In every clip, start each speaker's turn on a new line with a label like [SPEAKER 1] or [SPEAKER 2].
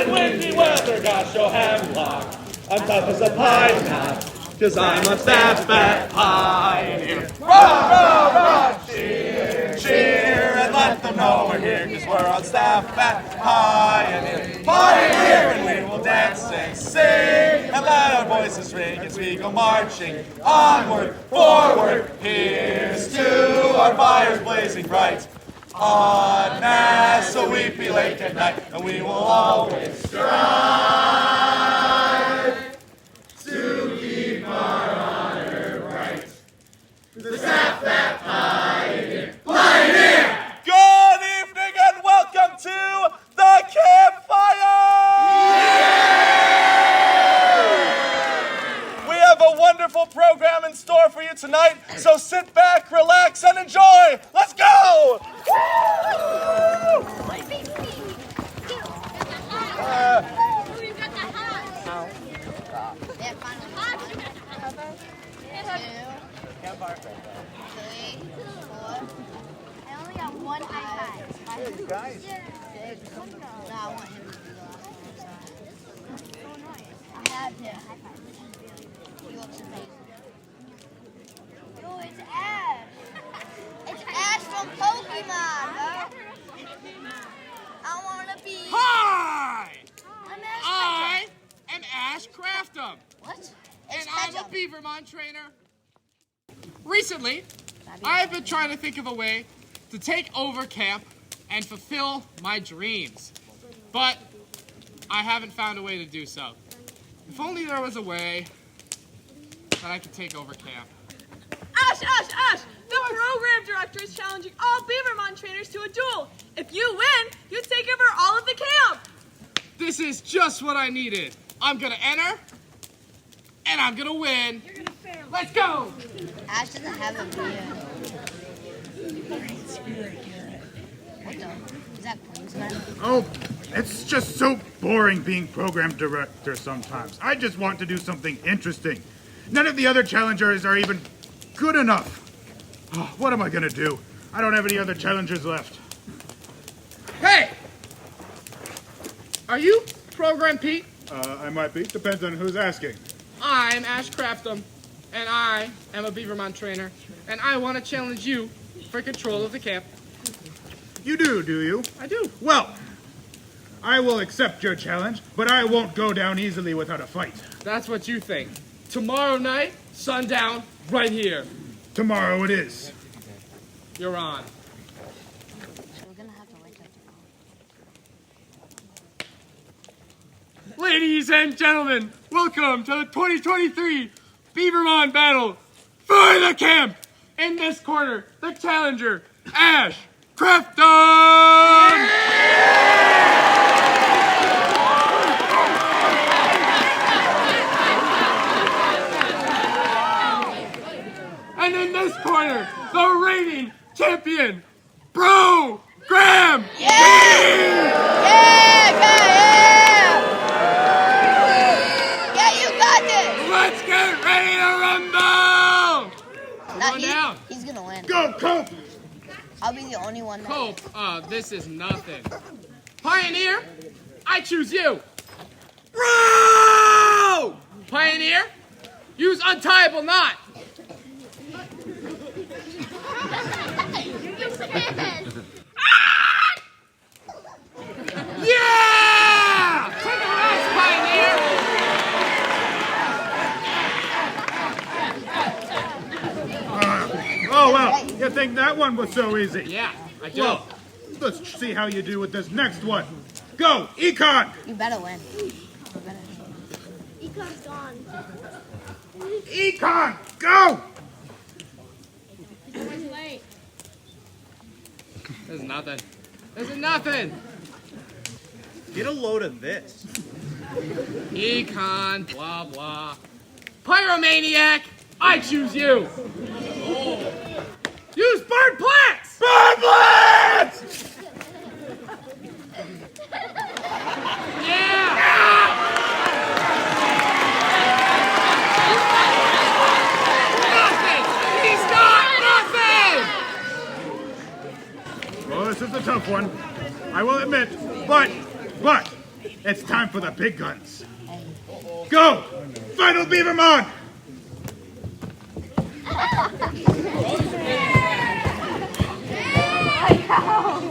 [SPEAKER 1] in windy weather, gosh, oh hemlock. I'm tough as a pine knot, 'cause I'm a staff fat pioneer. Rah, rah, rah, cheer, cheer, and let them know we're here, 'cause we're on staff fat pioneer. Pioneer, and we will dance and sing, and let our voices ring as we go marching onward, forward. Here's to our fires blazing bright on Massawepie Lake at night, and we will always strive to keep our honor bright. The staff that pioneer, pioneer! Good evening and welcome to the Campfire! Yeah! We have a wonderful program in store for you tonight, so sit back, relax, and enjoy! Let's go!
[SPEAKER 2] Campfire. 3, 4. I only have one high five.
[SPEAKER 3] Hey, guys.
[SPEAKER 2] No, I want him to do the last one. So annoying. I have to high five. He looks amazing. Yo, it's Ash. It's Ash from Pokemon, bro. I want to be.
[SPEAKER 4] Hi!
[SPEAKER 2] I'm Ash.
[SPEAKER 4] I am Ash Craftum,
[SPEAKER 2] What?
[SPEAKER 4] and I'm a Beavermon trainer. Recently, I've been trying to think of a way to take over camp and fulfill my dreams, but I haven't found a way to do so. If only there was a way that I could take over camp.
[SPEAKER 5] Ash! The program director is challenging all Beavermon trainers to a duel. If you win, you take over all of the camp.
[SPEAKER 4] This is just what I needed. I'm gonna enter, and I'm gonna win.
[SPEAKER 5] You're gonna fail.
[SPEAKER 4] Let's go!
[SPEAKER 2] Ash doesn't have a beard. What the? Is that policeman?
[SPEAKER 3] Oh, it's just so boring being program director sometimes. I just want to do something interesting. None of the other challengers are even good enough. Oh, what am I gonna do? I don't have any other challengers left.
[SPEAKER 4] Hey! Are you Program Pete?
[SPEAKER 3] I might be. Depends on who's asking.
[SPEAKER 4] I'm Ash Craftum, and I am a Beavermon trainer, and I want to challenge you for control of the camp.
[SPEAKER 3] You do you?
[SPEAKER 4] I do.
[SPEAKER 3] Well, I will accept your challenge, but I won't go down easily without a fight.
[SPEAKER 4] That's what you think. Tomorrow night, sundown, right here.
[SPEAKER 3] Tomorrow it is.
[SPEAKER 4] You're on.
[SPEAKER 2] So we're gonna have to wake up tomorrow.
[SPEAKER 4] Ladies and gentlemen, welcome to the 2023 Beavermon battle for the camp. In this corner, the challenger, Ash Crafton! And in this corner, the reigning champion, Bro Graham!
[SPEAKER 2] Yeah, you got this!
[SPEAKER 4] Let's get ready to rumble! Going down.
[SPEAKER 2] He's gonna win.
[SPEAKER 3] Go, Cope!
[SPEAKER 2] I'll be the only one that
[SPEAKER 4] Cope, this is nothing. Pioneer, I choose you. Bro! Pioneer, use untieable knot. Yeah! Take a rest, Pioneer!
[SPEAKER 3] Oh, well, you think that one was so easy?
[SPEAKER 4] Yeah, I do.
[SPEAKER 3] Well, let's see how you do with this next one. Go, Econ!
[SPEAKER 2] You better win. Econ's gone.
[SPEAKER 3] Econ, go!
[SPEAKER 4] This is nothing. This is nothing.
[SPEAKER 1] Get a load of this.
[SPEAKER 4] Econ, blah, blah. Pyromaniac, I choose you. Use bird plants!
[SPEAKER 3] Bird plants!
[SPEAKER 4] Yeah! Nothing! He's got nothing!
[SPEAKER 3] Well, this is a tough one, I will admit, but, It's time for the big guns. Go! Final Beavermon!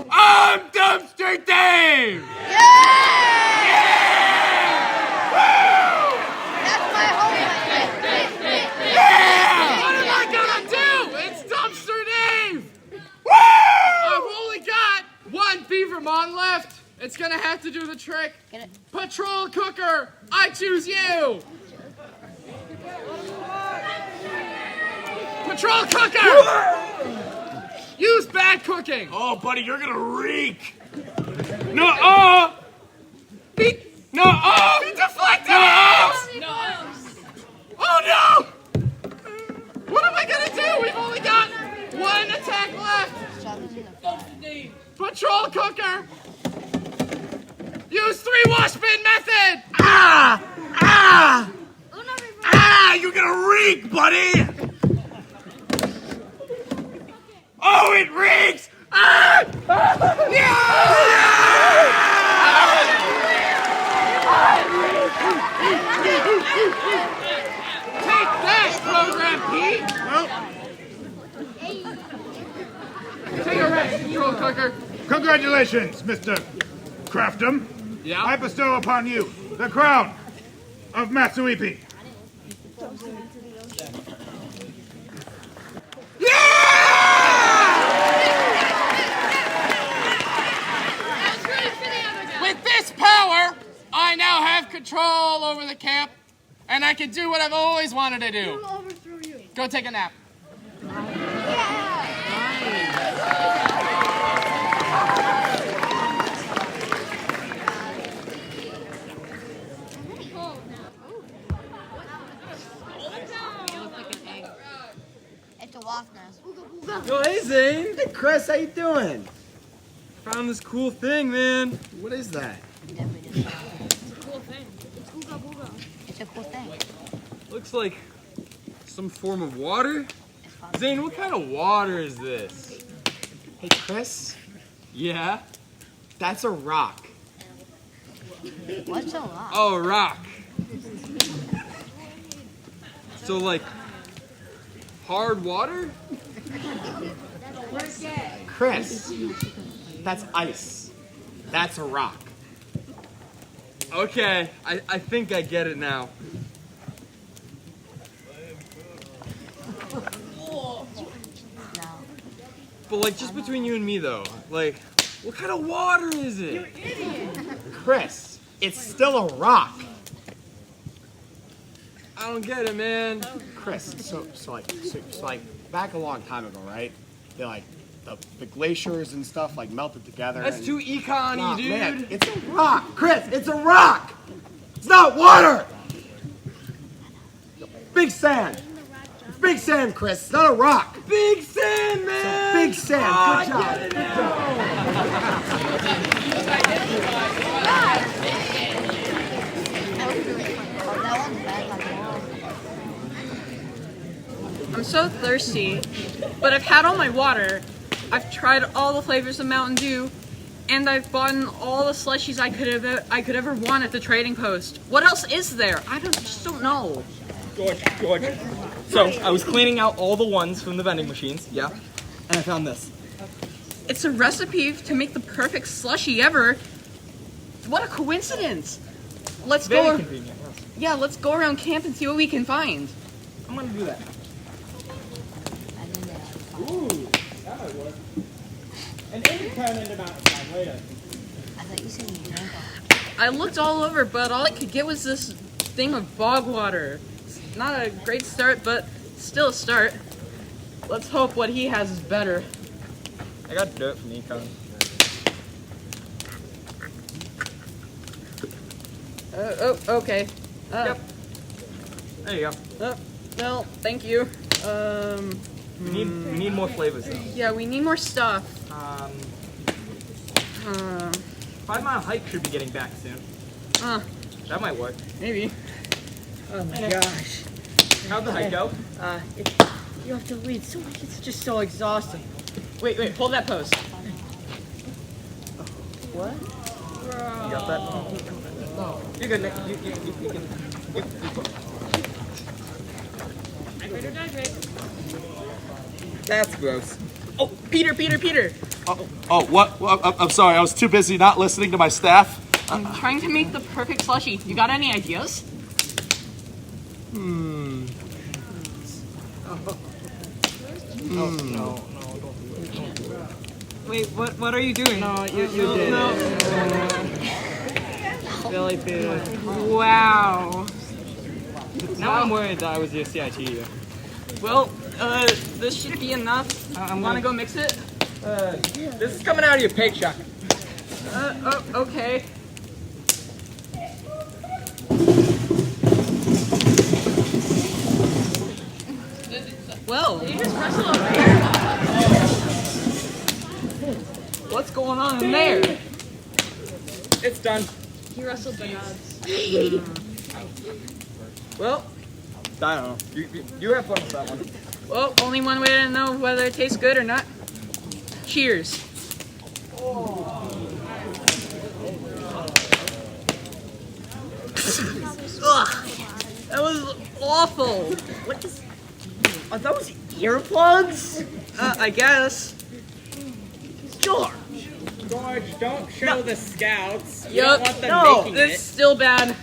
[SPEAKER 4] I'm Dumpster Dave!
[SPEAKER 2] That's my home.
[SPEAKER 4] What am I gonna do? It's Dumpster Dave! I've only got one Beavermon left. It's gonna have to do the trick.
[SPEAKER 2] Get it?
[SPEAKER 4] Patrol Cooker, I choose you! Patrol Cooker! Use bad cooking!
[SPEAKER 1] Oh, buddy, you're gonna reek. No-uh! No-uh!
[SPEAKER 4] Be deflected!
[SPEAKER 1] No!
[SPEAKER 4] Oh no! What am I gonna do? We've only got one attack left! Patrol Cooker! Use 3 wash bin method!
[SPEAKER 1] Ah! Ah! Ah! You're gonna reek, buddy! Oh, it reeks! Ah!
[SPEAKER 4] Take that, Program Pete! Take a rest, Patrol Cooker.
[SPEAKER 3] Congratulations, Mr. Craftum.
[SPEAKER 4] Yeah?
[SPEAKER 3] I bestow upon you the crown of Massawepie.
[SPEAKER 4] With this power, I now have control over the camp, and I can do what I've always wanted to do. Go take a nap.
[SPEAKER 2] It's a wasp nest.
[SPEAKER 6] Yo, hey Zane. Hey Chris, how you doing? Found this cool thing, man. What is that?
[SPEAKER 2] It's a cool thing. It's a cool thing.
[SPEAKER 6] Looks like some form of water.
[SPEAKER 2] It's fun.
[SPEAKER 6] Zane, what kind of water is this?
[SPEAKER 7] Hey, Chris,
[SPEAKER 6] Yeah?
[SPEAKER 7] that's a rock.
[SPEAKER 2] What's a lot?
[SPEAKER 6] Oh, a rock. So, like, hard water?
[SPEAKER 7] Chris, that's ice. That's a rock.
[SPEAKER 6] Okay, I think I get it now.
[SPEAKER 2] No.
[SPEAKER 6] But, like, just between you and me, though, like, what kind of water is it?
[SPEAKER 7] Chris, it's still a rock.
[SPEAKER 6] I don't get it, man.
[SPEAKER 7] Chris, so back a long time ago, right? They like the glaciers and stuff like melted together.
[SPEAKER 6] That's
[SPEAKER 7] and,
[SPEAKER 6] too econ-y,
[SPEAKER 7] Nah,
[SPEAKER 6] dude.
[SPEAKER 7] man, it's a rock, Chris. It's a rock. It's not water. Big sand. It's big sand, Chris. It's not a rock.
[SPEAKER 6] Big sand, man!
[SPEAKER 7] Big sand. Good job. Good job.
[SPEAKER 2] That one's bad.
[SPEAKER 5] I'm so thirsty, but I've had all my water. I've tried all the flavors of Mountain Dew, and I've bought all the slushies I could ever want at the trading post. What else is there? Just don't know.
[SPEAKER 8] George. So, I was cleaning out all the ones from the vending machines, yeah, and I found this.
[SPEAKER 5] It's a recipe to make the perfect slushie ever. What a coincidence! Let's
[SPEAKER 8] Very
[SPEAKER 5] go.
[SPEAKER 8] convenient, yes.
[SPEAKER 5] Yeah, let's go around camp and see what we can find.
[SPEAKER 8] I'm gonna do that. Ooh, that might work. And it can turn into mountain time later.
[SPEAKER 2] I thought you said you drank all.
[SPEAKER 5] I looked all over, but all I could get was this thing of bog water. It's not a great start, but still a start. Let's hope what he has is better.
[SPEAKER 8] I got dirt from econ.
[SPEAKER 5] Okay.
[SPEAKER 8] Yep. There you go.
[SPEAKER 5] Well, thank you.
[SPEAKER 8] We need more flavors though.
[SPEAKER 5] Yeah, we need more stuff.
[SPEAKER 8] 5 Mile Hike should be getting back soon. That might work.
[SPEAKER 5] Maybe.
[SPEAKER 9] Oh my gosh.
[SPEAKER 8] How'd the hike go?
[SPEAKER 9] You have to lead so much. It's just so exhausting.
[SPEAKER 5] Wait, hold that post.
[SPEAKER 9] What?
[SPEAKER 8] You got that? You're good, Nick. You can. That's gross. Oh, Peter.
[SPEAKER 1] Oh, what? I'm sorry. I was too busy not listening to my staff.
[SPEAKER 5] I'm trying to make the perfect slushy. You got any ideas?
[SPEAKER 8] No. Wait, what are you doing?
[SPEAKER 6] No, you did
[SPEAKER 5] No.
[SPEAKER 6] Silly Peter.
[SPEAKER 5] Wow.
[SPEAKER 8] Now I'm worried that I was your CIT.
[SPEAKER 5] Well, this should be enough. Wanna go mix it?
[SPEAKER 8] This is coming out of your paycheck.
[SPEAKER 5] Okay. Well, you just press it over here. What's going on in there?
[SPEAKER 8] It's done.
[SPEAKER 9] He wrestled the nuts.
[SPEAKER 5] Well,
[SPEAKER 8] I don't know. You have fun with that one.
[SPEAKER 5] well, only one way to know whether it tastes good or not. Cheers. Ugh, that was awful.
[SPEAKER 9] Are those earplugs?
[SPEAKER 5] I guess.
[SPEAKER 9] George.
[SPEAKER 4] George, don't show the scouts. You
[SPEAKER 5] Yup.
[SPEAKER 4] don't want them
[SPEAKER 9] No,
[SPEAKER 4] making
[SPEAKER 5] It's still bad.
[SPEAKER 2] Wait,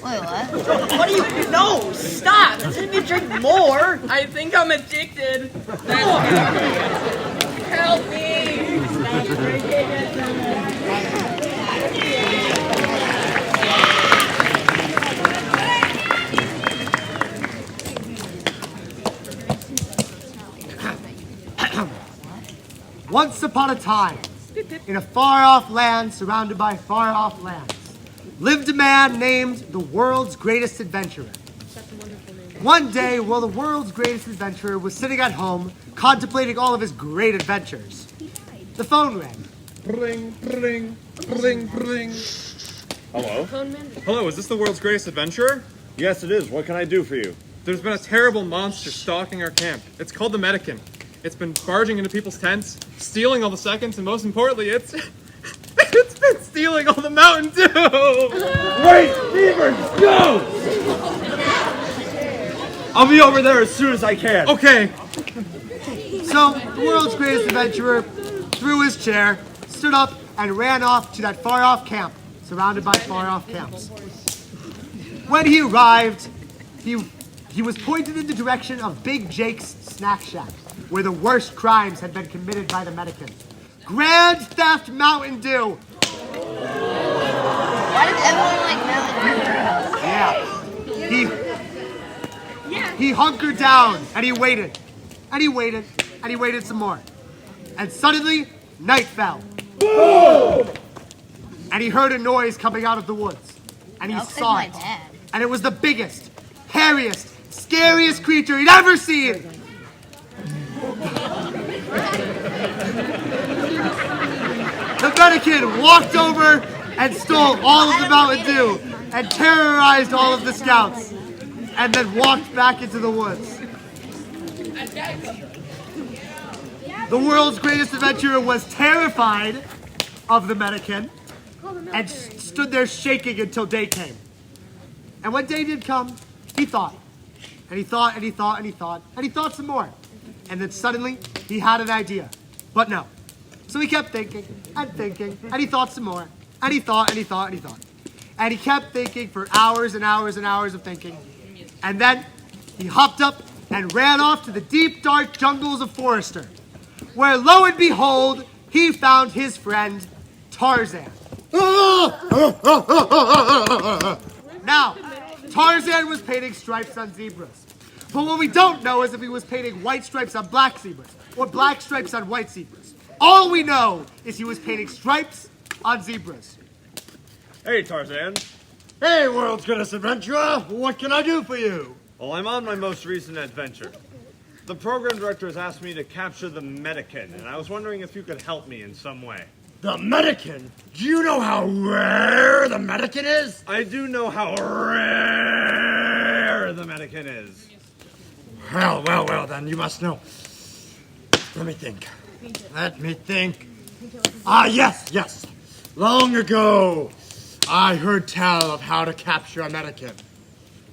[SPEAKER 2] what?
[SPEAKER 9] What do you? No, stop! If you drink more.
[SPEAKER 5] I think I'm addicted. Help me!
[SPEAKER 6] Once upon a time, in a far-off land surrounded by far-off lands, lived a man named the world's greatest adventurer. One day, while the world's greatest adventurer was sitting at home, contemplating all of his great adventures, the phone rang.
[SPEAKER 1] Bring. Hello?
[SPEAKER 10] Hello, is this the world's greatest adventurer?
[SPEAKER 1] Yes, it is. What can I do for you?
[SPEAKER 10] There's been a terrible monster stalking our camp. It's called the Medican. It's been barging into people's tents, stealing all the seconds, and most importantly, it's been stealing all the Mountain Dew!
[SPEAKER 1] Wait, Beavers, go! I'll be over there as soon as I can.
[SPEAKER 10] Okay,
[SPEAKER 6] So, the world's greatest adventurer threw his chair, stood up, and ran off to that far-off camp, surrounded by far-off camps. When he arrived, he was pointed in the direction of Big Jake's snack shack, where the worst crimes had been committed by the Medican. Grand Theft Mountain Dew!
[SPEAKER 2] Why does everyone like Mountain Dew?
[SPEAKER 6] Yeah. He hunkered down, and he waited. And he waited, and he waited some more. And suddenly, night fell. Boom! And he heard a noise coming out of the woods. And he
[SPEAKER 2] That was
[SPEAKER 6] saw
[SPEAKER 2] my
[SPEAKER 6] it.
[SPEAKER 2] dad.
[SPEAKER 6] And it was the biggest, hairiest, scariest creature he'd ever seen. The Medican walked over and stole all of the Mountain Dew and terrorized all of the scouts, and then walked back into the woods. The world's greatest adventurer was terrified of the Medican and stood there shaking until day came. And when day did come, he thought. And he thought, and he thought, and he thought, and he thought some more. And then suddenly, he had an idea. But no. So he kept thinking, and he thought some more. And he thought, and he thought, and he thought. And he kept thinking for hours and hours and hours of thinking. And then, he hopped up and ran off to the deep, dark jungles of Forrester, where lo and behold, he found his friend, Tarzan. Now, Tarzan was painting stripes on zebras. But what we don't know is if he was painting white stripes on black zebras, or black stripes on white zebras. All we know is he was painting stripes on zebras.
[SPEAKER 1] Hey, Tarzan.
[SPEAKER 6] Hey, world's greatest adventurer, what can I do for you?
[SPEAKER 1] Well, I'm on my most recent adventure. The program director has asked me to capture the Medican, and I was wondering if you could help me in some way.
[SPEAKER 6] The Medican? Do you know how rare the Medican is?
[SPEAKER 1] I do know how rare the Medican is.
[SPEAKER 6] Well, then you must know. Let me think. Ah, yes. Long ago, I heard tell of how to capture a Medican.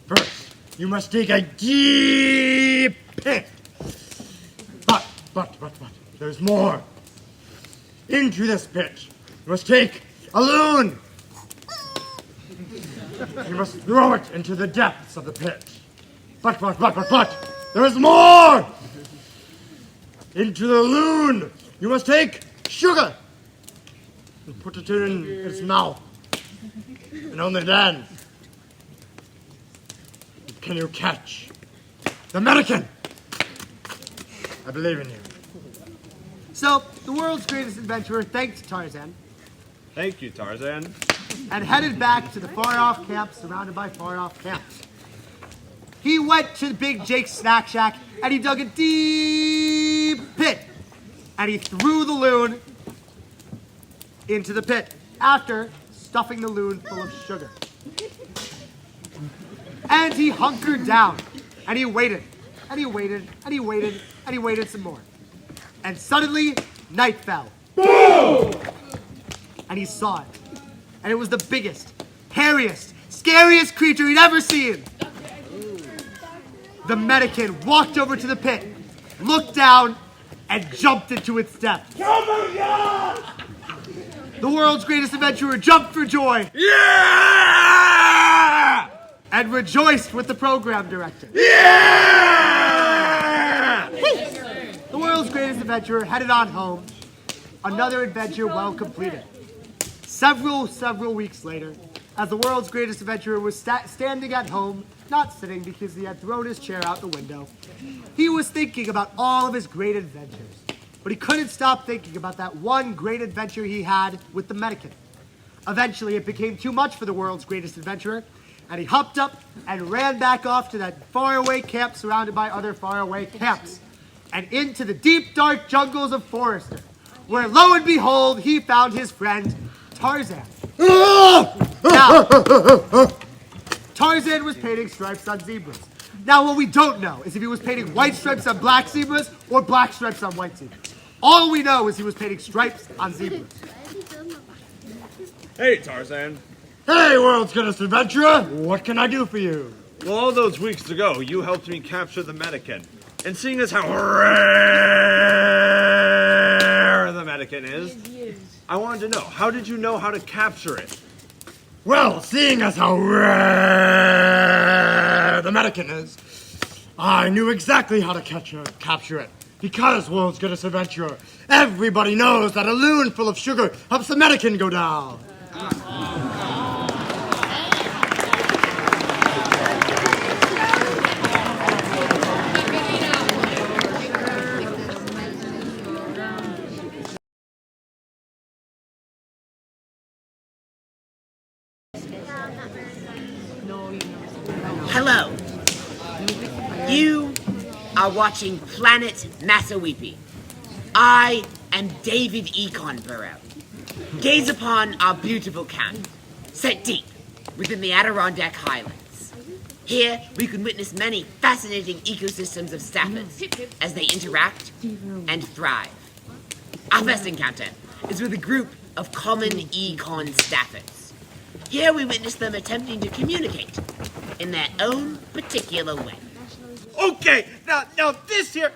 [SPEAKER 6] First, you must dig a deep pit. But, there's more. Into this pit, you must take a loon. You must throw it into the depths of the pit. But, there is more! Into the loon, you must take sugar and put it in its mouth. And only then can you catch the Medican. I believe in you. So, the world's greatest adventurer thanked Tarzan
[SPEAKER 1] Thank you, Tarzan.
[SPEAKER 6] and headed back to the far-off camp surrounded by far-off camps. He went to Big Jake's snack shack and he dug a deep pit and he threw the loon into the pit after stuffing the loon full of sugar. And he hunkered down and he waited and he waited and he waited and he waited some more. And suddenly, night fell. Boom! And he saw it. And it was the biggest, hairiest, scariest creature he'd ever seen. The Medican walked over to the pit, looked down, and jumped into its depths. The world's greatest adventurer jumped for joy.
[SPEAKER 1] Yeah!
[SPEAKER 6] And rejoiced with the program director.
[SPEAKER 1] Yeah!
[SPEAKER 6] The world's greatest adventurer headed on home. Another adventure well completed. Several weeks later, as the world's greatest adventurer was standing at home, not sitting because he had thrown his chair out the window, he was thinking about all of his great adventures. But he couldn't stop thinking about that one great adventure he had with the Medican. Eventually, it became too much for the world's greatest adventurer, and he hopped up and ran back off to that faraway camp surrounded by other faraway camps, and into the deep, dark jungles of Forrester, where, lo and behold, he found his friend, Tarzan. Now, Tarzan was painting stripes on zebras. Now, what we don't know is if he was painting white stripes on black zebras or black stripes on white zebras. All we know is he was painting stripes on zebras.
[SPEAKER 1] Hey, Tarzan.
[SPEAKER 6] Hey, world's greatest adventurer! What can I do for you?
[SPEAKER 1] Well, all those weeks ago, you helped me capture the Medican. And seeing as how rare the Medican is, I wanted to know, how did you know how to capture it?
[SPEAKER 6] Well, seeing as how rare the Medican is, I knew exactly how to capture it. Because, world's greatest adventurer, everybody knows that a loon full of sugar helps the Medican go down.
[SPEAKER 11] Hello. You are watching Planet Massawepie. I am David Econborough. Gaze upon our beautiful camp, set deep within the Adirondack Highlands. Here, we can witness many fascinating ecosystems of staffords as they interact and thrive. Our first encounter is with a group of common econ staffords. Here we witness them attempting to communicate in their own particular way.
[SPEAKER 1] Okay, now this here,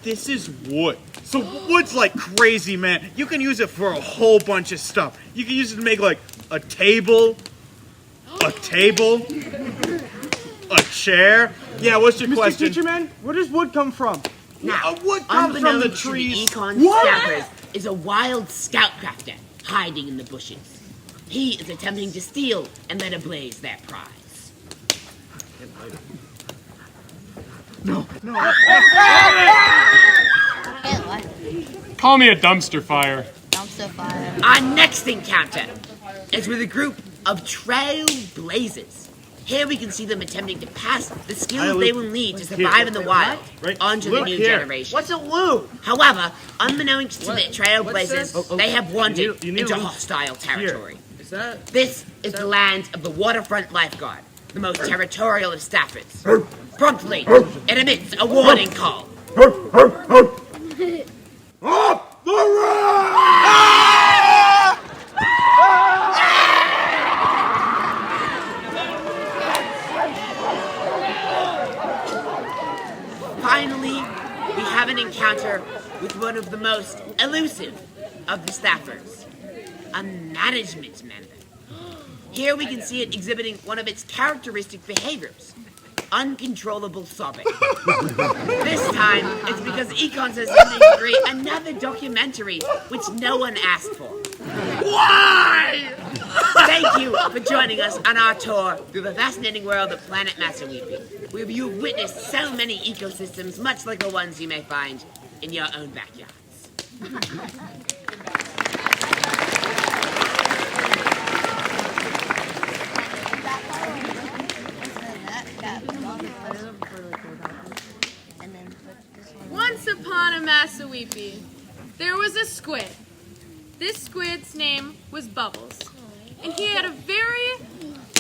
[SPEAKER 1] this is wood. So wood's like crazy, man. You can use it for a whole bunch of stuff. You can use it to make like a table, a chair. Yeah, what's your question?
[SPEAKER 8] Teacher Man, where does wood come from?
[SPEAKER 11] Now,
[SPEAKER 1] wood comes from the
[SPEAKER 11] unbeknownst to
[SPEAKER 1] trees.
[SPEAKER 11] Econ staffers is a wild scout crafter hiding in the bushes. He is attempting to steal and let ablaze their prize.
[SPEAKER 10] Call me a dumpster fire.
[SPEAKER 2] Dumpster fire.
[SPEAKER 11] Our next encounter is with a group of trailblazers. Here we can see them attempting to pass the skills they will need to survive in the wild onto the new generation.
[SPEAKER 6] What's a loon?
[SPEAKER 11] However, unbeknownst to the trailblazers, they have wandered into hostile territory. This is the land of the waterfront lifeguard, the most territorial of staffords. Promptly, it emits a warning call.
[SPEAKER 1] Up the road!
[SPEAKER 11] encounter with one of the most elusive of the staffers, a management member. Here we can see it exhibiting one of its characteristic behaviors, uncontrollable sobbing. This time, it's because Econ says something to create another documentary which no one asked for.
[SPEAKER 1] Why?
[SPEAKER 11] Thank you for joining us on our tour through the fascinating world of planet Massawepie, where you've witnessed so many ecosystems much like the ones you may find in your own backyards.
[SPEAKER 5] Once upon a Massawepie, there was a squid. This squid's name was Bubbles, and he had a very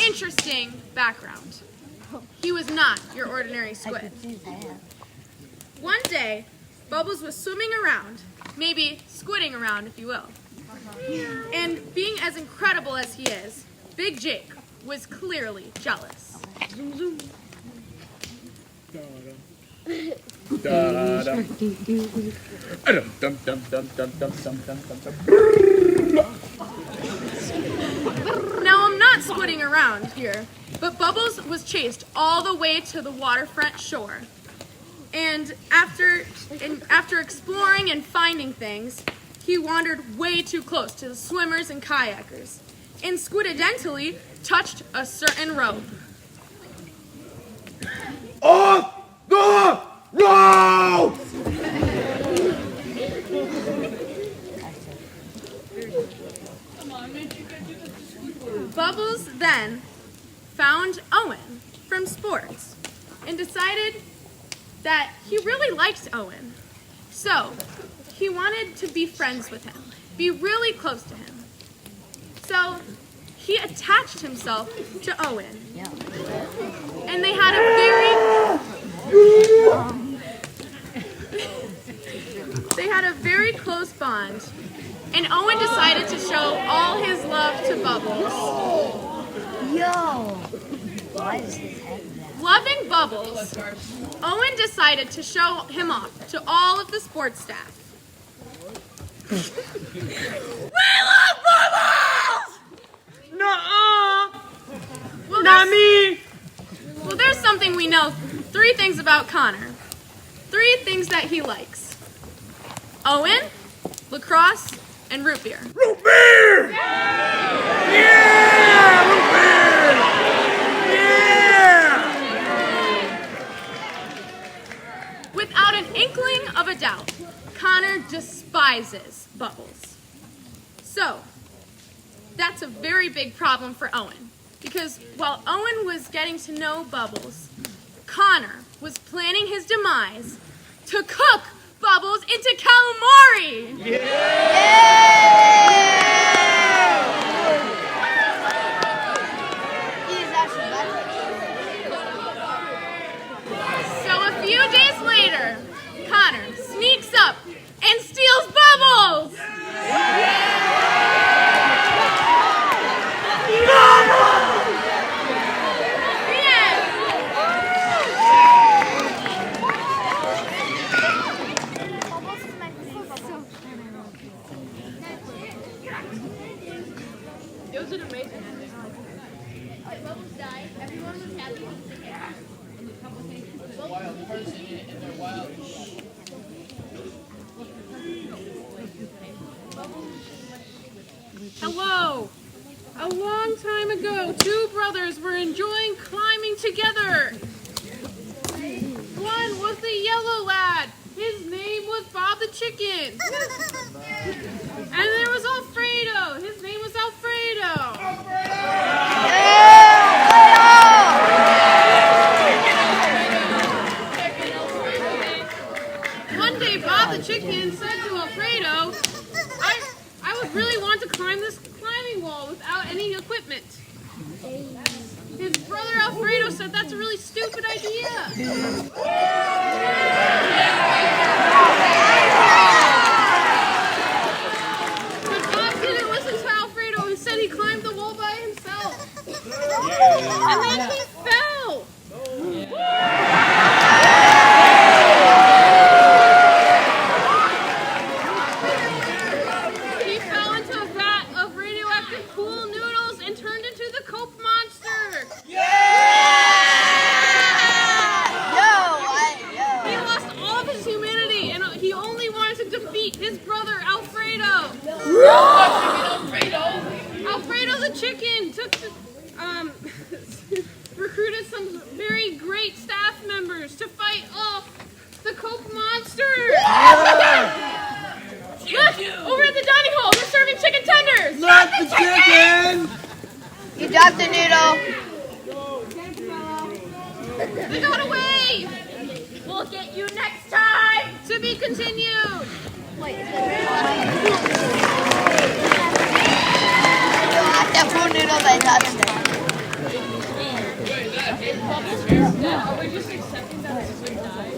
[SPEAKER 5] interesting background. He was not your ordinary squid. One day, Bubbles was swimming around, maybe squidding around if you will. And being as incredible as he is, Big Jake was clearly jealous. Now I'm not squidding around here, but Bubbles was chased all the way to the waterfront shore. And after exploring and finding things, he wandered way too close to the swimmers and kayakers, and squididentally touched a certain rope.
[SPEAKER 1] Off the road!
[SPEAKER 5] Bubbles then found Owen from sports and decided that he really liked Owen. So he wanted to be friends with him, be really close to him. So he attached himself to Owen. And they had a very close bond. And Owen decided to show all his love to Bubbles.
[SPEAKER 2] Yo! Why is his head there?
[SPEAKER 5] Loving Bubbles, Owen decided to show him off to all of the sports staff.
[SPEAKER 1] We love Bubbles!
[SPEAKER 5] Nuh-uh! Well,
[SPEAKER 1] Not me!
[SPEAKER 5] Well, there's something we know. 3 things about Connor. 3 things that he likes. Owen, lacrosse, and root beer.
[SPEAKER 1] Root beer! Yeah! Root beer! Yeah!
[SPEAKER 5] Without an inkling of a doubt, Connor despises Bubbles. So, that's a very big problem for Owen. Because while Owen was getting to know Bubbles, Connor was planning his demise to cook Bubbles into calamari! So a few days later, Connor sneaks up and steals Bubbles! It was an amazing ending. Bubbles died. Everyone was happy with the cat. Hello. A long time ago, 2 brothers were enjoying climbing together. One was the yellow lad. His name was Bob the Chicken. And there was Alfredo. His name was Alfredo. One day, Bob the Chicken said to Alfredo, I would really want to climb this climbing wall without any equipment. His brother Alfredo said that's a really stupid idea. But Bob didn't listen to Alfredo and said he climbed the wall by himself. And then he fell.
[SPEAKER 2] You dropped the noodle.
[SPEAKER 5] We got away! We'll get you next time! To be continued!
[SPEAKER 2] Wait, you have that poor noodle that touched it.
[SPEAKER 5] Are we just accepting that this is died?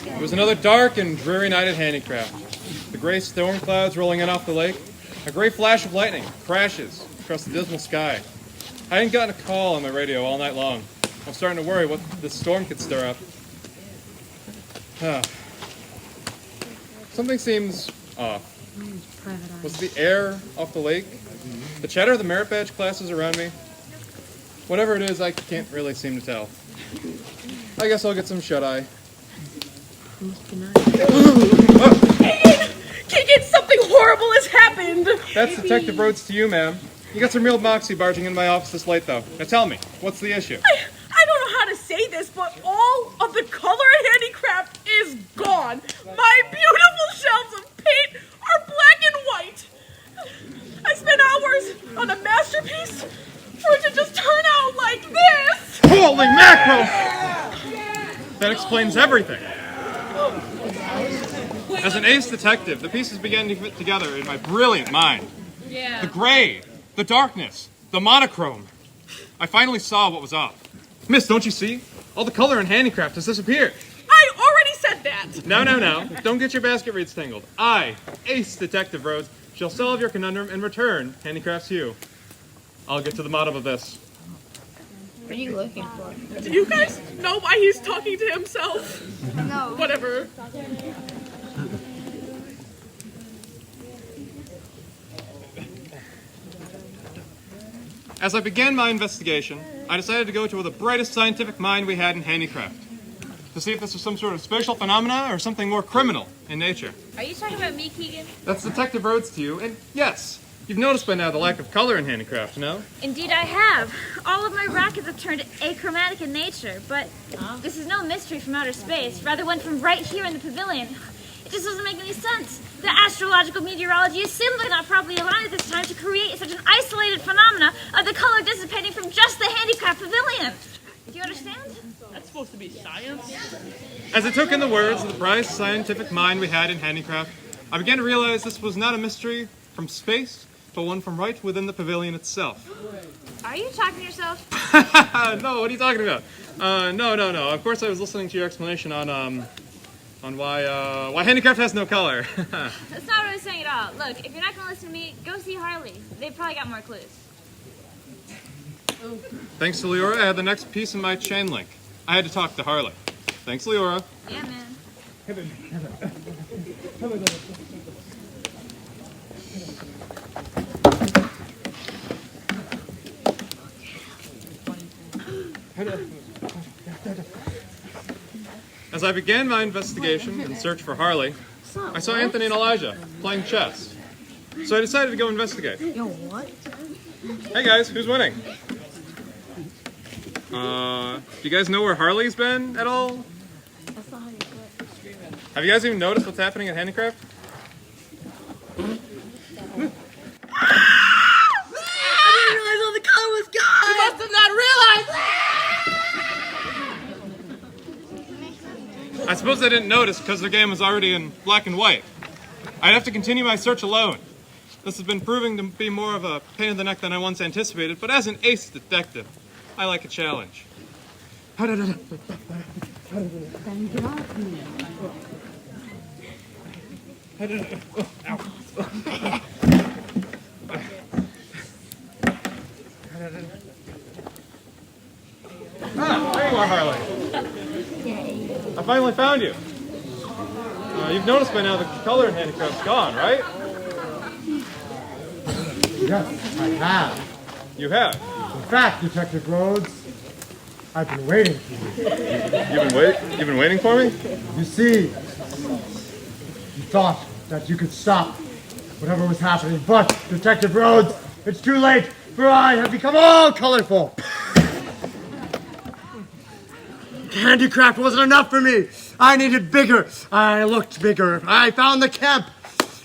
[SPEAKER 10] It was another dark and dreary night at Handicraft. The gray storm clouds rolling in off the lake, a gray flash of lightning crashes across the dismal sky. I hadn't gotten a call on my radio all night long. I was starting to worry what this storm could stir up. Something seems off. Was it the air off the lake? The chatter of the merit badge classes around me? Whatever it is, I can't really seem to tell. I guess I'll get some shut-eye.
[SPEAKER 5] Keegan, something horrible has happened!
[SPEAKER 10] That's Detective Rhodes to you, ma'am. You got some real moxie barging in my office this late, though. Now tell me, what's the issue?
[SPEAKER 5] I don't know how to say this, but all of the color and handicraft is gone. My beautiful shelves of paint are black and white. I spent hours on a masterpiece for it to just turn out like this.
[SPEAKER 10] Holy mackerel! That explains everything. As an ace detective, the pieces began to fit together in my brilliant mind.
[SPEAKER 5] Yeah.
[SPEAKER 10] The gray, the darkness, the monochrome. I finally saw what was off. Miss, don't you see? All the color in handicraft has disappeared.
[SPEAKER 5] I already said that.
[SPEAKER 10] No. Don't get your basket reeds tangled. I, Ace Detective Rhodes, shall solve your conundrum and return handicraft's hue. I'll get to the bottom of this.
[SPEAKER 2] What are you looking for?
[SPEAKER 5] Do you guys know why he's talking to himself?
[SPEAKER 2] No.
[SPEAKER 5] Whatever.
[SPEAKER 10] As I began my investigation, I decided to go to the brightest scientific mind we had in handicraft, to see if this was some sort of spatial phenomena or something more criminal in nature.
[SPEAKER 12] Are you talking about me, Keegan?
[SPEAKER 10] That's Detective Rhodes to you, and yes, you've noticed by now the lack of color in handicraft, no?
[SPEAKER 12] Indeed I have. All of my rockets have turned achromatic in nature, but this is no mystery from outer space, rather one from right here in the pavilion. It just doesn't make any sense. The astrological meteorology is simply not properly aligned at this time to create such an isolated phenomena of the color dissipating from just the handicraft pavilion. Do you understand?
[SPEAKER 5] That's supposed to be science.
[SPEAKER 10] As I took in the words of the brightest scientific mind we had in handicraft, I began to realize this was not a mystery from space, but one from right within the pavilion itself.
[SPEAKER 12] Are you talking to yourself?
[SPEAKER 10] No, what are you talking about? No. Of course I was listening to your explanation on why handicraft has no color.
[SPEAKER 12] That's not what I was saying at all. Look, if you're not going to listen to me, go see Harley. They've probably got more clues.
[SPEAKER 10] Thanks to Leora, I had the next piece in my chain link. I had to talk to Harley. Thanks, Leora.
[SPEAKER 12] Yeah, man.
[SPEAKER 10] As I began my investigation and search for Harley, I saw Anthony and Elijah playing chess. So I decided to go investigate.
[SPEAKER 9] Yo, what?
[SPEAKER 10] Hey guys, who's winning? Do you guys know where Harley's been at all?
[SPEAKER 9] That's not how you play.
[SPEAKER 10] Have you guys even noticed what's happening at handicraft?
[SPEAKER 9] I didn't realize all the color was gone!
[SPEAKER 5] You must have not realized!
[SPEAKER 10] I suppose they didn't notice because their game was already in black and white. I'd have to continue my search alone. This has been proving to be more of a pain in the neck than I once anticipated, but as an ace detective, I like a challenge. There you are, Harley. I finally found you. You've noticed by now the color in handicraft's gone, right?
[SPEAKER 6] Yes, I have.
[SPEAKER 10] You have.
[SPEAKER 6] In fact, Detective Rhodes, I've been waiting for you.
[SPEAKER 10] You've been waiting for me?
[SPEAKER 6] You see, you thought that you could stop whatever was happening, but Detective Rhodes, it's too late, for I have become all colorful. Handicraft wasn't enough for me. I needed bigger. I looked bigger. I found the camp.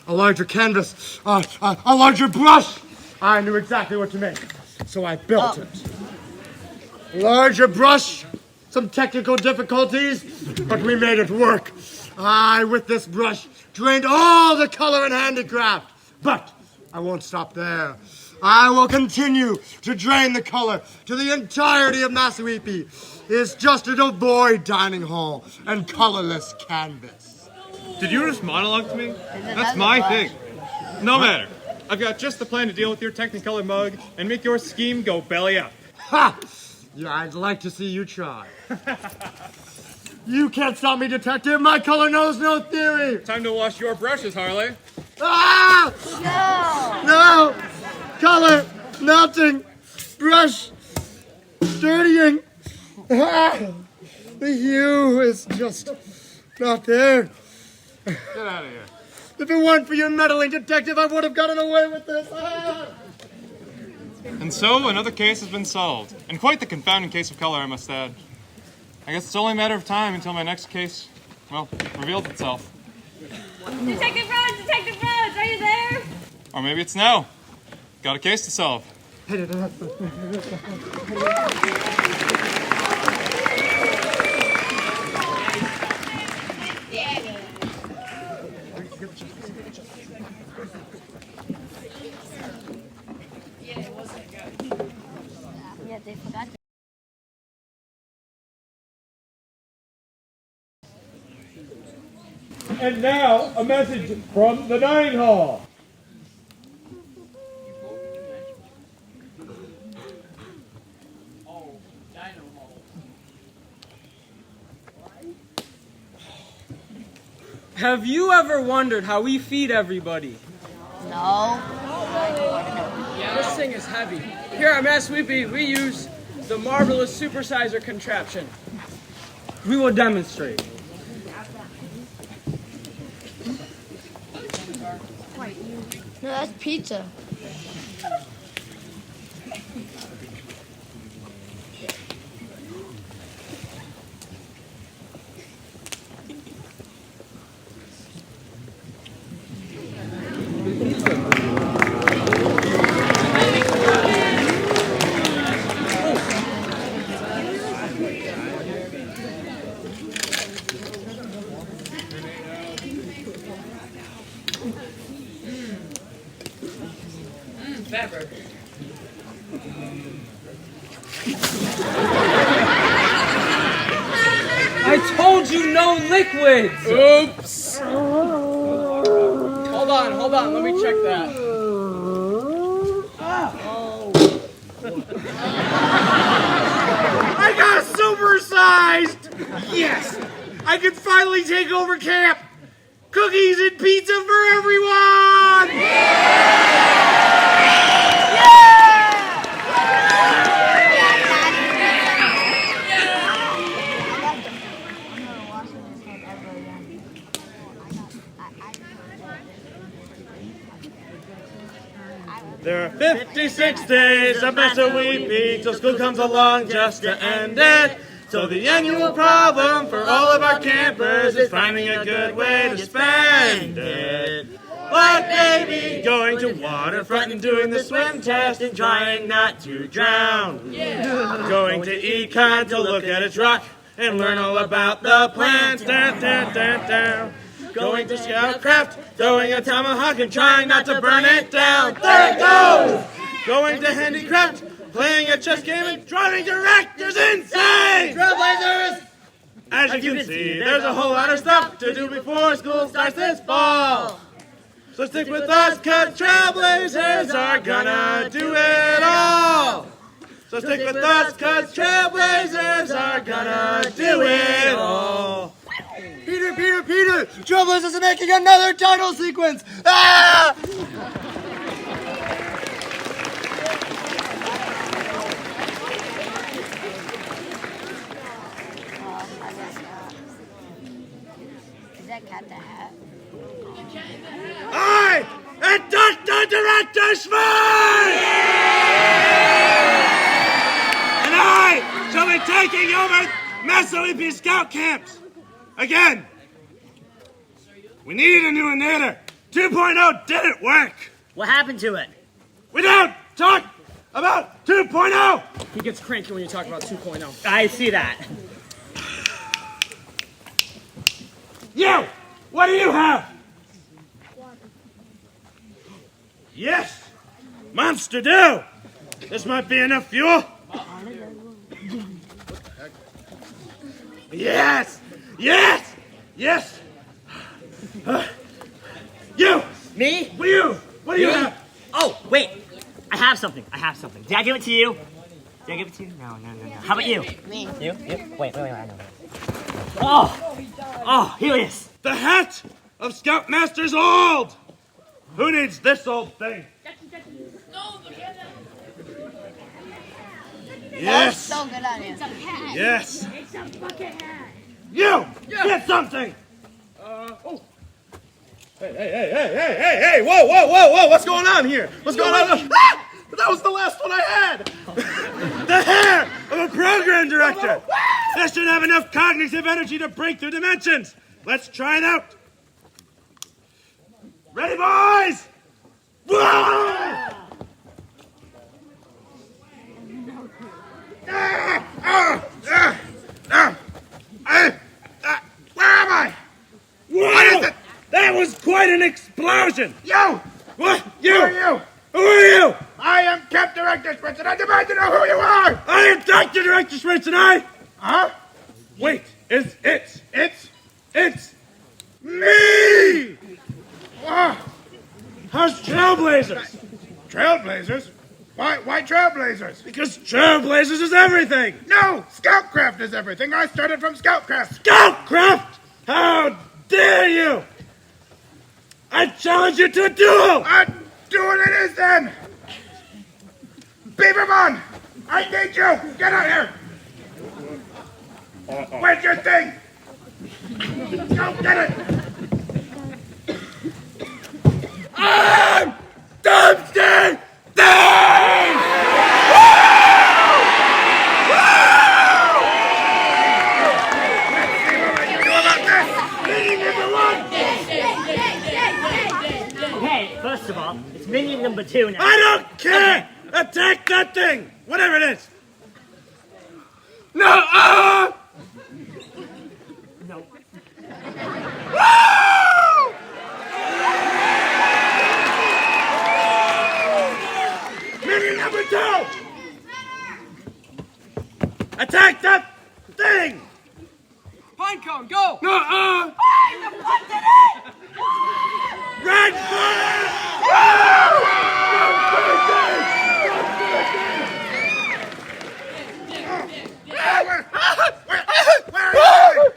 [SPEAKER 6] a larger canvas, a larger brush. I knew exactly what to make, so I built it. Larger brush, some technical difficulties, but we made it work. I, with this brush, drained all the color in handicraft. But I won't stop there. I will continue to drain the color to the entirety of Massawepie. It's just a devoid dining hall and colorless canvas.
[SPEAKER 10] Did you just monologue to me? That's my thing. No matter. I've got just the plan to deal with your Technicolor mug and make your scheme go belly up.
[SPEAKER 6] Ha! Yeah, I'd like to see you try. You can't stop me, detective. My color knows no theory.
[SPEAKER 10] Time to wash your brushes, Harley.
[SPEAKER 6] Ah! No! Color, melting, brush, dirtying. Ah! The hue is just not there.
[SPEAKER 10] Get out of here.
[SPEAKER 6] If it weren't for your meddling, detective, I would have gotten away with this. Ah!
[SPEAKER 10] And so another case has been solved. And quite the confounding case of color, I must add. I guess it's only a matter of time until my next case, well, reveals itself.
[SPEAKER 12] Detective Rhodes, are you there?
[SPEAKER 10] Or maybe it's now. Got a case to solve.
[SPEAKER 2] Yeah, they forgot.
[SPEAKER 1] And now, a message from the dining hall.
[SPEAKER 8] Have you ever wondered how we feed everybody?
[SPEAKER 2] No.
[SPEAKER 8] This thing is heavy. Here at Massawepie, we use the marvelous supersizer contraption. We will demonstrate.
[SPEAKER 2] No, that's pizza.
[SPEAKER 8] I told you no liquids!
[SPEAKER 4] Oops!
[SPEAKER 8] Hold on, let me check that.
[SPEAKER 1] I got supersized! Yes! I can finally take over camp! Cookies and pizza for everyone! There are 56 days of Massawepie till school comes along just to end it. So the annual problem for all of our campers is finding a good way to spend it. Like maybe going to waterfront and doing the swim test and trying not to drown. Going to econ to look at its rock and learn all about the plants. Down, down, down, down. Going to Scoutcraft, throwing a tomahawk and trying not to burn it down. There it goes! Going to Handicraft, playing a chess game and driving directors insane! Trailblazers! As you can see, there's a whole lot of stuff to do before school starts this fall. So stick with us, cause Trailblazers are gonna do it all. So stick with us, cause Trailblazers are gonna do it all.
[SPEAKER 6] Peter! Trailblazers are making another title sequence! Ah!
[SPEAKER 2] Is that cat the hat?
[SPEAKER 1] I am Dr. Director Schmurr! And I shall be taking over Massawepie Scout Camps. Again, we need a new innator 2.0 didn't work.
[SPEAKER 9] What happened to it?
[SPEAKER 1] We don't talk about 2.0.
[SPEAKER 8] He gets cranky when you talk about 2.0.
[SPEAKER 9] I see that.
[SPEAKER 1] You, what do you have? Yes, Monster Do. This might be enough fuel. Yes, yes, yes. You.
[SPEAKER 9] Me?
[SPEAKER 1] You. What do you have?
[SPEAKER 9] Oh, wait. I have something. Did I give it to you? Did I give it to you? No. How about you?
[SPEAKER 2] Me.
[SPEAKER 9] You? Wait, I know. Oh, here it is.
[SPEAKER 1] The hat of Scoutmaster's old. Who needs this old thing? Yes.
[SPEAKER 2] So good on you.
[SPEAKER 1] Yes. You. Get something. Hey, whoa, what's going on here? What's going on? Ah! That was the last one I had! The hair of a program director! This should have enough cognitive energy to break through dimensions! Let's try it out! Ready, boys? Whoa! Where am I? What is it? That was quite an explosion! You! What? You! Who are you? Who are you? I am Camp Director Spritz, and I demand to know who you are! I am Dr. Director Spritz, and I... Huh? Wait, it's me! How's Trailblazers? Trailblazers? Why Trailblazers? Because Trailblazers is everything! No! Scoutcraft is everything! I started from Scoutcraft! Scoutcraft? How dare you! I challenge you to a duel! A duel it is then! Beaverman! I need you! Get out here! Where's your thing? Go get it! I'm Dumpster Dave! Let's see what you do about this! Meeting number one!
[SPEAKER 9] Okay, first of all, it's minion number 2 now.
[SPEAKER 1] I don't care! Okay. Attack that thing! Whatever it is! No!
[SPEAKER 9] No.
[SPEAKER 1] Minion number 2! Attack that thing!
[SPEAKER 8] Pinecone, go!
[SPEAKER 1] No! Red fire! Where are you?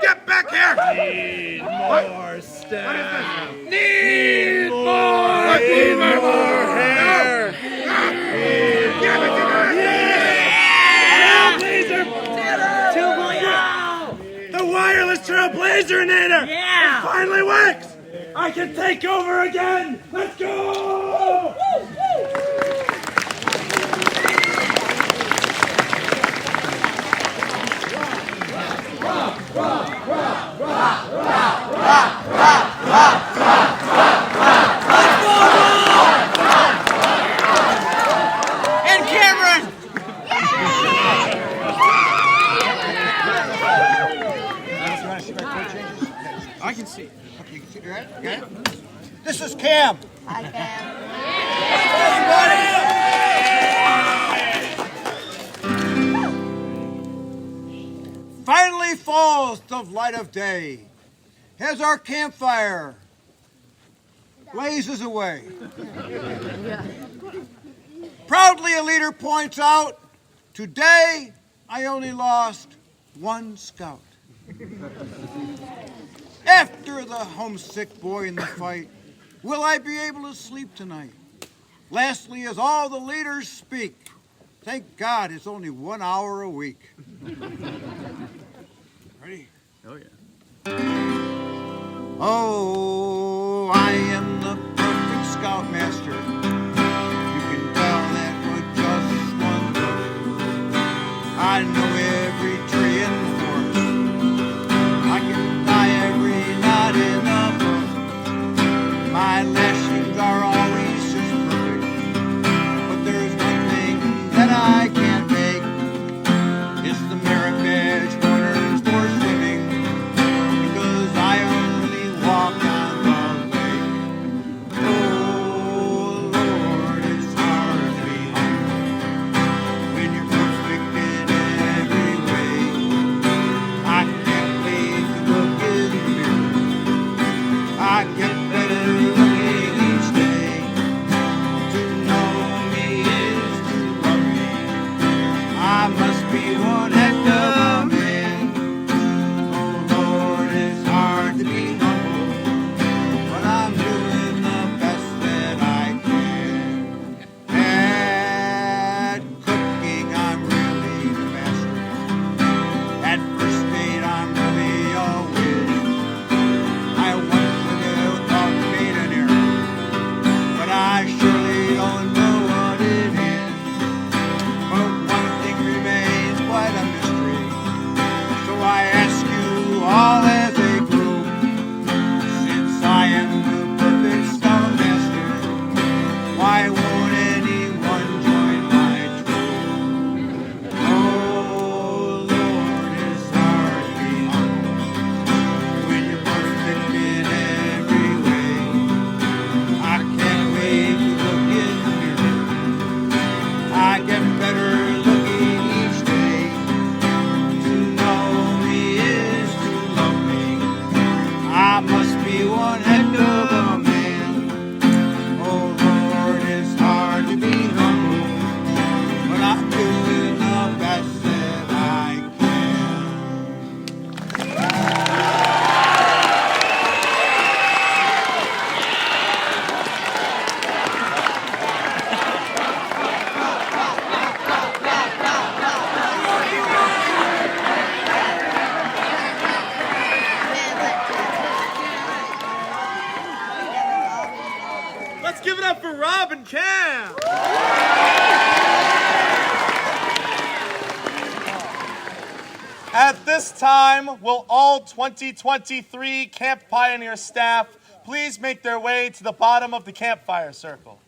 [SPEAKER 1] Get back here! Need more stuff. Need more! Need more hair! Give it to me! Trailblazer! The wireless Trailblazerinator!
[SPEAKER 9] Yeah!
[SPEAKER 1] It finally works! I can take over again! Let's go!
[SPEAKER 8] And Cameron! I can see.
[SPEAKER 6] You can see, you got it? You got it? This is Cam.
[SPEAKER 2] I can.
[SPEAKER 6] Finally falls the light of day. As our campfire blazes away. Proudly a leader points out, today I only lost one scout. After the homesick boy in the fight, will I be able to sleep tonight? Lastly, as all the leaders speak, thank God it's only 1 hour a week. Ready?
[SPEAKER 10] Oh, yeah.
[SPEAKER 6] Oh, I am the perfect scoutmaster. You can tell that with just one look. I know every tree in the forest. I can tie every knot in the book.
[SPEAKER 1] are always just perfect. But there's one thing that I can't make. It's the merit badge runners for swimming. Because I only walk on the lake. Oh Lord, it's hard to be humble when you're perfect in every way. I can't wait to look in the mirror. I get better looking each day. To know me is to love me. I must be one heck of a man. Oh Lord, it's hard to be humble, but I'm doing the best that I can. At cooking, I'm really the master. At first aid, I'm really a whiz. I once thought made an error, but I surely don't know what it is. But one thing remains quite a mystery, so I ask you all as a group, since I am the perfect scoutmaster, why won't anyone join my troop? Oh Lord, it's hard to be humble when you're perfect in every way. I can't wait to look in the mirror. I get better looking each day. To know me is to love me. I must be one heck of a man. Oh Lord, it's hard to be humble, but I'm doing the best that I can.
[SPEAKER 6] Let's give it up for Rob and Cam.
[SPEAKER 1] At this time, will all 2023 Camp Pioneer staff please make their way to the bottom of the campfire circle?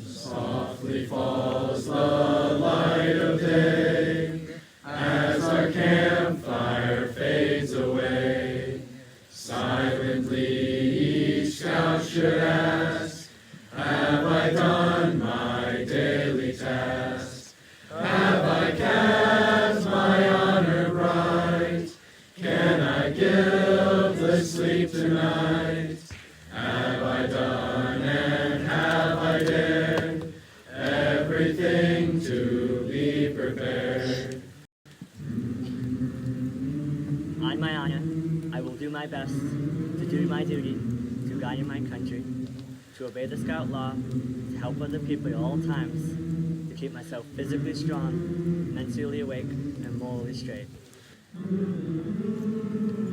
[SPEAKER 10] Softly falls the light of day as our campfire fades away. Silently each scout should ask, have I done my daily task? Have I cast my honor bright? Can I guiltless sleep tonight? Have I done and have I dared everything to be prepared?
[SPEAKER 9] On my honor, I will do my best to do my duty, to guide my country, to obey the Scout law, to help other people at all times, to keep myself physically strong, mentally awake, and morally straight.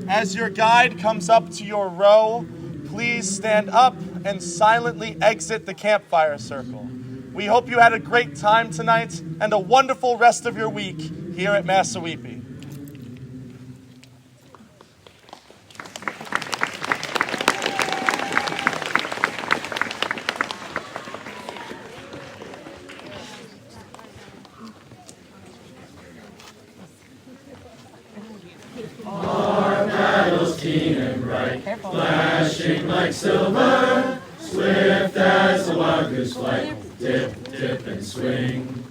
[SPEAKER 1] As your guide comes up to your row, please stand up and silently exit the campfire circle. We hope you had a great time tonight and a wonderful rest of your week here at Massawepie.
[SPEAKER 10] Our battles keen and bright, flag
[SPEAKER 1] flashing like silver, swift as a wild goose flight. Dip, dip, and swing.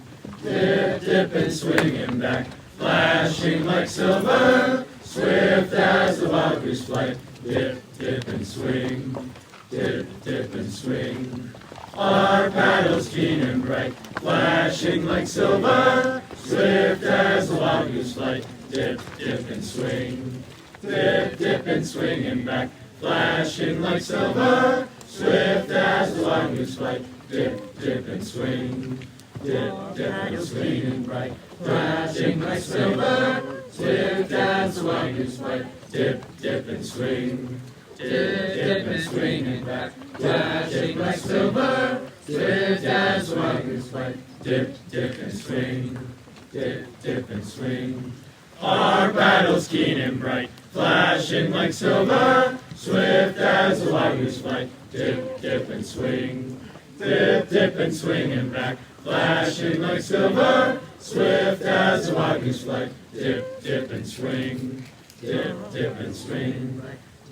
[SPEAKER 1] Dip, dip, and swing and back. Flashing like silver, swift as the wild goose flight. Dip, dip, and swing. Dip, dip, and swing. Our paddles keen and bright, flashing like silver, swift as the wild goose flight. Dip, dip, and swing. Dip, dip, and swing and back, flashing like silver, swift as the wild goose flight. Dip, dip, and swing. Dip, dip, and swing and bright, flashing like silver, swift as the wild goose flight. Dip, dip, and swing. Dip, dip, and swing and back, flashing like silver, swift as the wild goose flight. Dip, dip, and swing. Dip, dip, and swing. Our paddles keen and bright, flashing like silver, swift as the wild goose flight. Dip, dip, and swing. Dip, dip, and swing and back, flashing like silver, swift as the wild goose flight. Dip, dip, and swing. Dip, dip, and swing.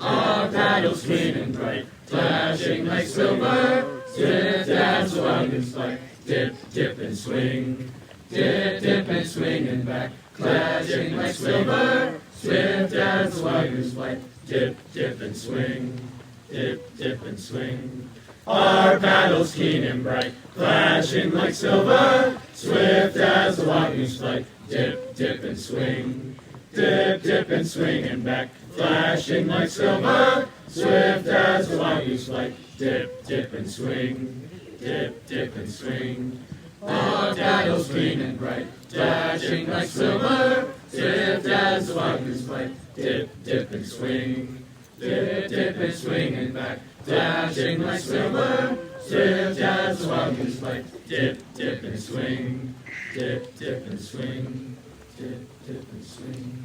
[SPEAKER 1] Our paddles keen and bright, flashing like silver, swift as the wild goose flight. Dip, dip, and swing. Dip, dip, and swing and back, flashing like silver, swift as the wild goose flight. Dip, dip, and swing. Dip, dip, and swing. Our paddles keen and bright, flashing like silver, swift as the wild goose flight. Dip, dip, and swing. Dip, dip, and swing and back, flashing like silver, swift as the wild goose flight. Dip, dip, and swing. Dip, dip, and swing. Our paddles keen and bright, flashing like silver, swift as the wild goose flight. Dip, dip, and swing. Dip, dip, and swing and back, flashing like silver, swift as the wild goose flight. Dip, dip, and swing. Dip, dip, and swing. Dip, dip, and swing.